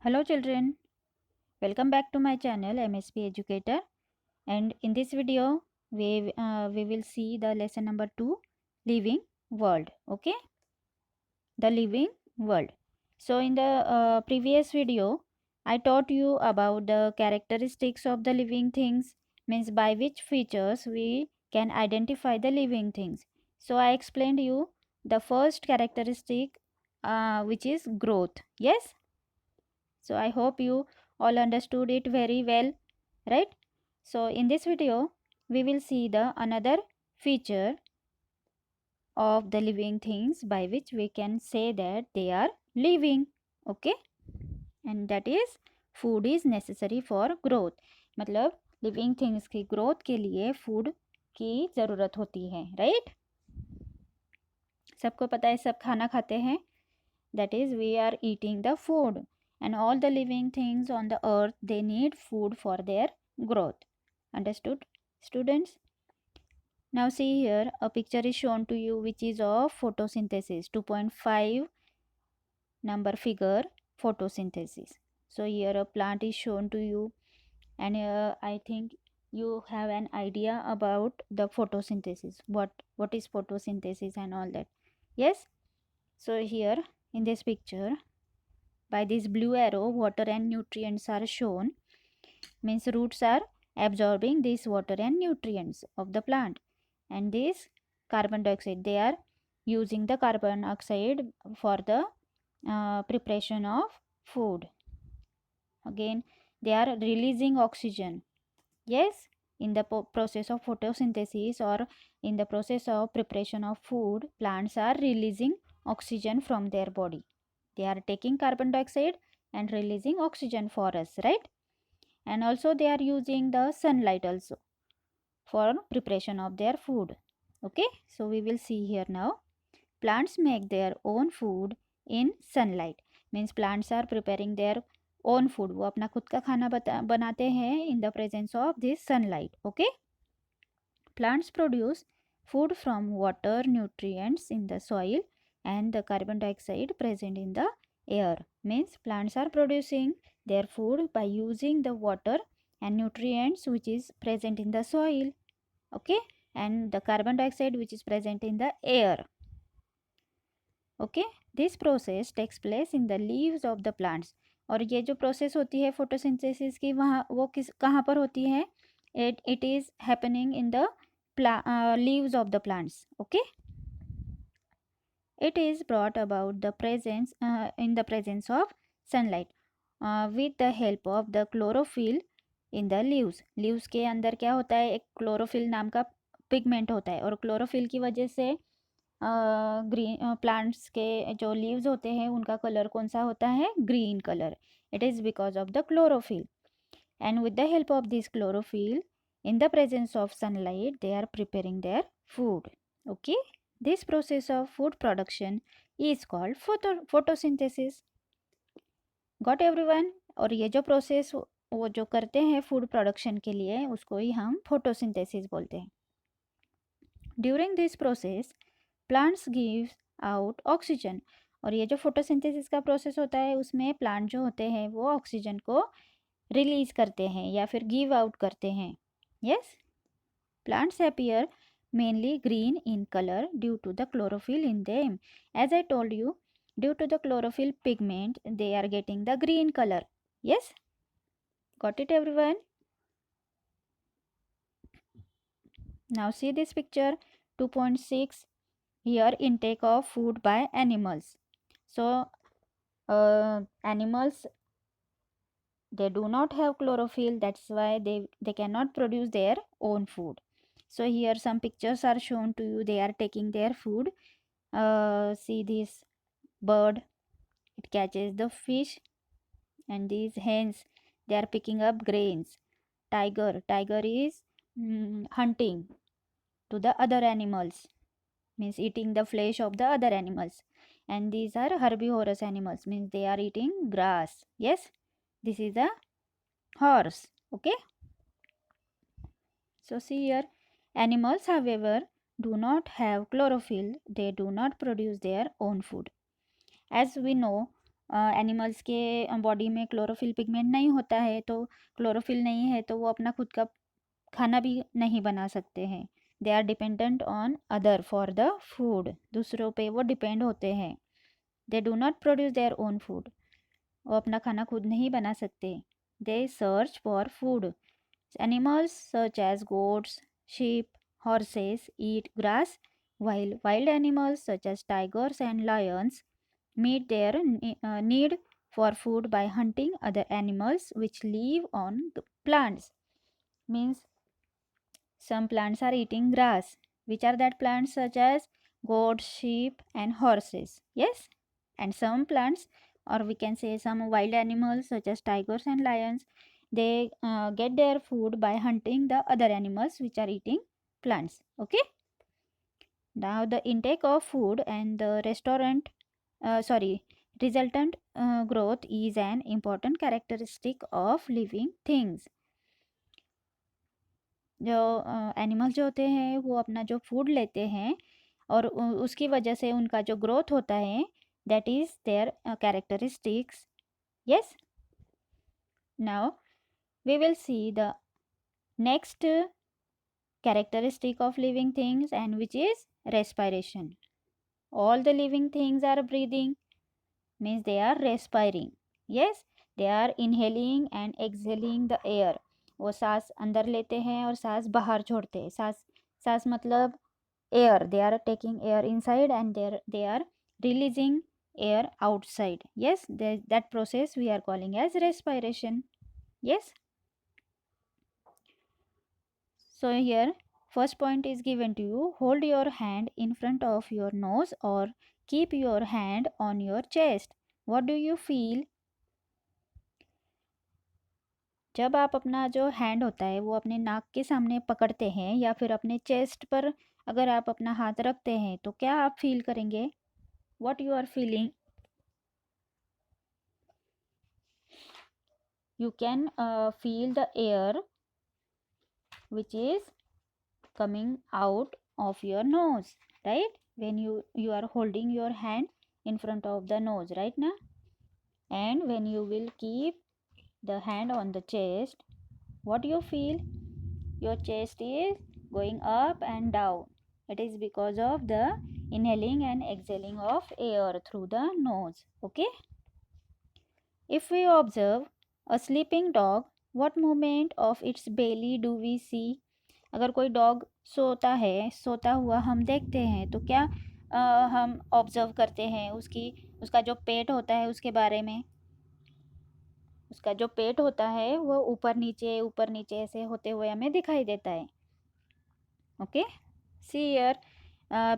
Hello children, welcome back to my channel MSP Educator, and in this video we will see the lesson number 2, living world. Okay, the living world. So in the previous video I taught you about the characteristics of the living things, means by which features we can identify the living things. So I explained you the first characteristic, which is growth. Yes, so I hope you all understood it very well, right? So in this video we will see the another feature of the living things by which we can say that they are living. Okay, and that is food is necessary for growth. मतलब living things की growth के लिए food की ज़रूरत होती है, right? सबको पता है, सब खाना खाते हैं. That is, we are eating the food, and all the living things on the earth, they need food for their growth. Understood, students? Now see here, a picture is shown to you which is of photosynthesis. 2.5 number figure, photosynthesis. So here a plant is shown to you, and I think you have an idea about the photosynthesis, what is photosynthesis and all that. Yes, so here in this picture, by this blue arrow, water and nutrients are shown, means roots are absorbing this water and nutrients of the plant, and this carbon dioxide, they are using the carbon dioxide for the preparation of food. Again, they are releasing oxygen. Yes, in the process of photosynthesis, or in the process of preparation of food, plants are releasing oxygen from their body. They are taking carbon dioxide and releasing oxygen for us, right? And also they are using the sunlight also for preparation of their food. Okay, so we will see here now. Plants make their own food in sunlight. Means plants are preparing their own food. वो अपना खुद का खाना बनाते हैं in the presence of this sunlight. Okay, plants produce food from water, nutrients in the soil, and the carbon dioxide present in the air. Means plants are producing their food by using the water and nutrients which is present in the soil. Okay, and the carbon dioxide which is present in the air. Okay, this process takes place in the leaves of the plants. और ये जो process होती है photosynthesis की, वहाँ वो किस कहाँ पर होती है? It is happening in the leaves of the plants. Okay, it is brought about the presence in the presence of sunlight with the help of the chlorophyll in the leaves. Leaves के अंदर क्या होता है? एक chlorophyll नाम का pigment होता है, और क्लोरोफिल की वजह से ग्रीन प्लांट्स के जो लीव्स होते हैं उनका कलर कौन सा होता है? Green colour. It is because of the chlorophyll, and with the help of this chlorophyll, in the presence of sunlight, they are preparing their food. Okay, this process of food production is called photosynthesis. Got everyone? और ये जो process वो जो करते हैं food production के लिए, उसको ही हम फोटोसिंथेसिस बोलते हैं. During this process plants gives out oxygen. और ये जो फोटोसिंथेसिस का प्रोसेस होता है उसमें प्लांट जो होते हैं वो ऑक्सीजन को रिलीज करते हैं या फिर गिव आउट करते हैं. Yes, plants appear mainly green in color due to the chlorophyll in them. As I told you, due to the chlorophyll pigment, they are getting the green color. Yes, got it everyone? Now see this picture 2.6. Here, intake of food by animals. So animals, they do not have chlorophyll, that's why they cannot produce their own food. So here some pictures are shown to you. They are taking their food. See this bird, it catches the fish, and these hens, they are picking up grains. Tiger is hunting to the other animals, means eating the flesh of the other animals. And these are herbivorous animals, means they are eating grass. Yes, this is a horse. Okay, so see here, animals however do not have chlorophyll. They do not produce their own food. As we know, animals के body में chlorophyll pigment नहीं होता है, तो chlorophyll नहीं है तो वो अपना खुद का खाना भी नहीं बना सकते हैं। They are dependent on other for the food, दूसरों पे वो डिपेंड होते हैं। They do not produce their own food, वो अपना खाना खुद नहीं बना सकते। They search for food. Animals such as goats, sheep, horses eat grass, while wild animals such as tigers and lions meet their need for food by hunting other animals which live on plants. Means some plants are eating grass. Which are that plants such as goats, sheep, and horses? Yes, and some plants, or we can say some wild animals such as tigers and lions, they get their food by hunting the other animals which are eating plants. Okay, now the intake of food and the resultant growth is an important characteristic of living things. जो animals जो होते हैं वो अपना जो food लेते हैं और उसकी वजह से उनका जो ग्रोथ होता है, that is their characteristics. Yes, now we will see the next characteristic of living things, and which is respiration. All the living things are breathing, means they are respiring. Yes, they are inhaling and exhaling the air. वो सांस अंदर लेते हैं और सांस बाहर छोड़ते हैं. सांस सांस मतलब air, they are taking air inside and they are releasing air outside. Yes, that process we are calling as respiration. Yes, so here first point is given to you: hold your hand in front of your nose or keep your hand on your chest. What do you feel? जब आप अपना जो hand होता है वो अपने नाक के सामने पकड़ते हैं या फिर अपने चेस्ट पर अगर आप अपना हाथ रखते हैं तो क्या आप फील करेंगे? What you are feeling? You can feel the air which is coming out of your nose, right? When you are holding your hand in front of the nose right now, and when you will keep the hand on the chest, what you feel? Your chest is going up and down. It is because of the inhaling and exhaling of air through the nose. Okay, if we observe a sleeping dog, what movement of its belly do we see? अगर कोई dog सोता हुआ हम देखते हैं तो क्या हम ऑब्जर्व करते हैं उसका जो पेट होता है उसके बारे में? उसका जो पेट होता है वो ऊपर नीचे ऐसे होते हुए हमें दिखाई देता है. Okay, see here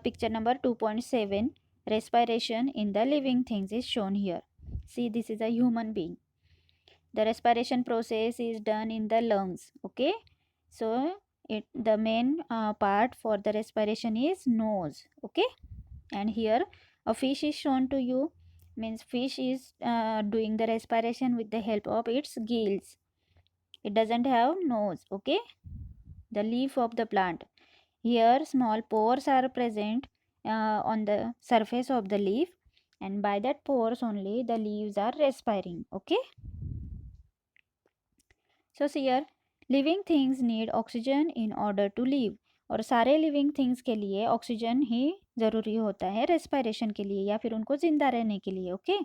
picture number 2.7. respiration in the living things is shown here. See, this is a human being. The respiration process is done in the lungs. Okay, so the main part for the respiration is nose. Okay, and here a fish is shown to you, means fish is doing the respiration with the help of its gills. It doesn't have nose. Okay, the leaf of the plant, here small pores are present on the surface of the leaf, and by that pores only the leaves are respiring. Okay, so here living things need oxygen in order to live. और सारे living things के लिए oxygen ही ज़रूरी होता है respiration के लिए या फिर उनको ज़िंदा रहने के लिए. ओके,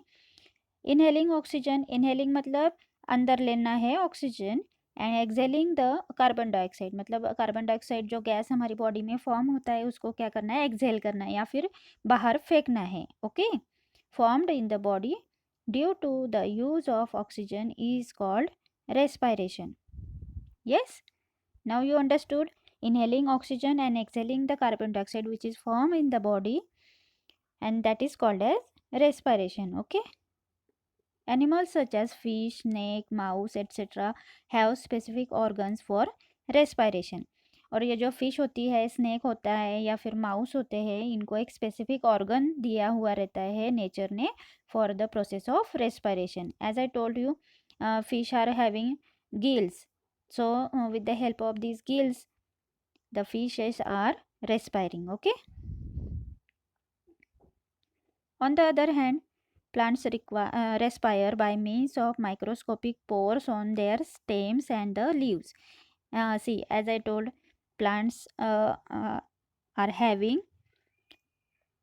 इनहेलिंग ऑक्सीजन, इनहेलिंग मतलब अंदर लेना है oxygen, and excelling the carbon dioxide मतलब कार्बन डाइऑक्साइड जो गैस हमारी बॉडी में फॉर्म होता है उसको क्या करना है? एक्सेल करना है या फिर बाहर फेंकना है. Okay, formed in the body due to the use of oxygen is called respiration. Yes, now you understood inhaling oxygen and exhaling the carbon dioxide which is formed in the body, and that is called as respiration. Okay, animals such as fish, snake, mouse etc have specific organs for respiration. और ये जो fish होती है, snake होता है या फिर mouse होते हैं, इनको एक स्पेसिफिक ऑर्गन दिया हुआ रहता है नेचर ने for the process of respiration. As I told you, fish are having gills, so with the help of these gills the fishes are respiring. Okay, on the other hand, Plants respire by means of microscopic pores on their stems and the leaves. See, as I told, plants are having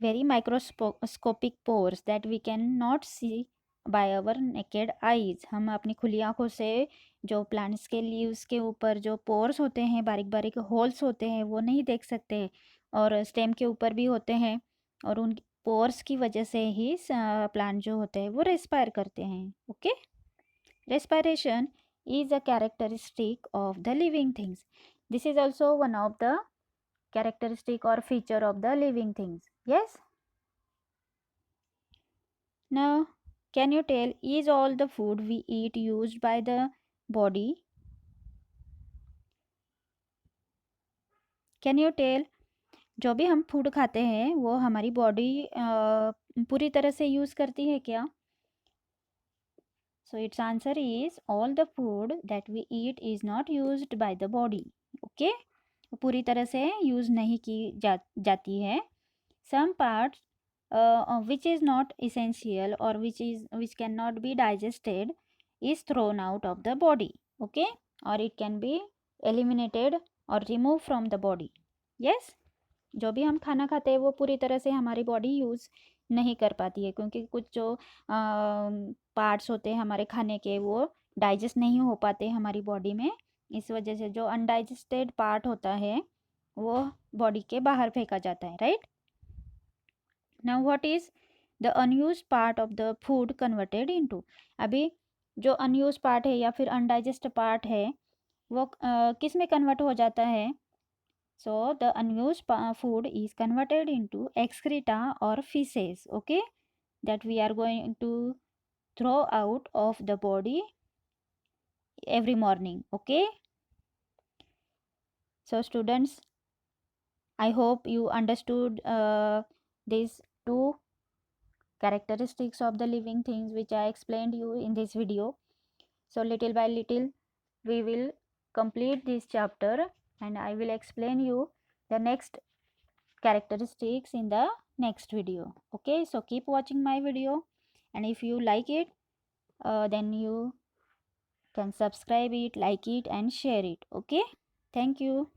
very microscopic pores that we cannot see by our naked eyes. हम अपनी खुली आंखों से जो plants के leaves के ऊपर जो पोर्स होते हैं, बारीक बारीक होल्स होते हैं, वो नहीं देख सकते, और स्टेम के ऊपर भी होते हैं, और उन पोर्स की वजह से ही प्लांट जो होते हैं वो रेस्पायर करते हैं. Okay, respiration is a characteristic of the living things. This is also one of the characteristic or feature of the living things. Yes. Now, can you tell, is all the food we eat used by the body? Can you tell, जो भी हम food खाते हैं वो हमारी body पूरी तरह से यूज़ करती है क्या? So its answer is all the food that we eat is not used by the body. Okay, पूरी तरह से यूज़ नहीं की जाती है. Some parts which is not essential or which cannot be digested is thrown out of the body. Okay, or it can be eliminated or removed from the body. Yes, जो भी हम खाना खाते हैं वो पूरी तरह से हमारी बॉडी यूज़ नहीं कर पाती है, क्योंकि कुछ जो पार्ट्स होते हैं हमारे खाने के वो डाइजेस्ट नहीं हो पाते हमारी बॉडी में. इस वजह से जो अनडाइजेस्टेड पार्ट होता है वो बॉडी के बाहर फेंका जाता है. Right. Now what is the unused part of the food converted into? अभी जो अनयूज पार्ट है या फिर अनडाइजेस्ट पार्ट है वो किस में कन्वर्ट हो जाता है? So the unused food is converted into excreta or feces, okay, that we are going to throw out of the body every morning. Okay, so students, I hope you understood these two characteristics of the living things which I explained you in this video. So little by little we will complete this chapter and I will explain you the next characteristics in the next video. Okay, so keep watching my video, and if you like it, then you can subscribe it, like it and share it. Okay, thank you.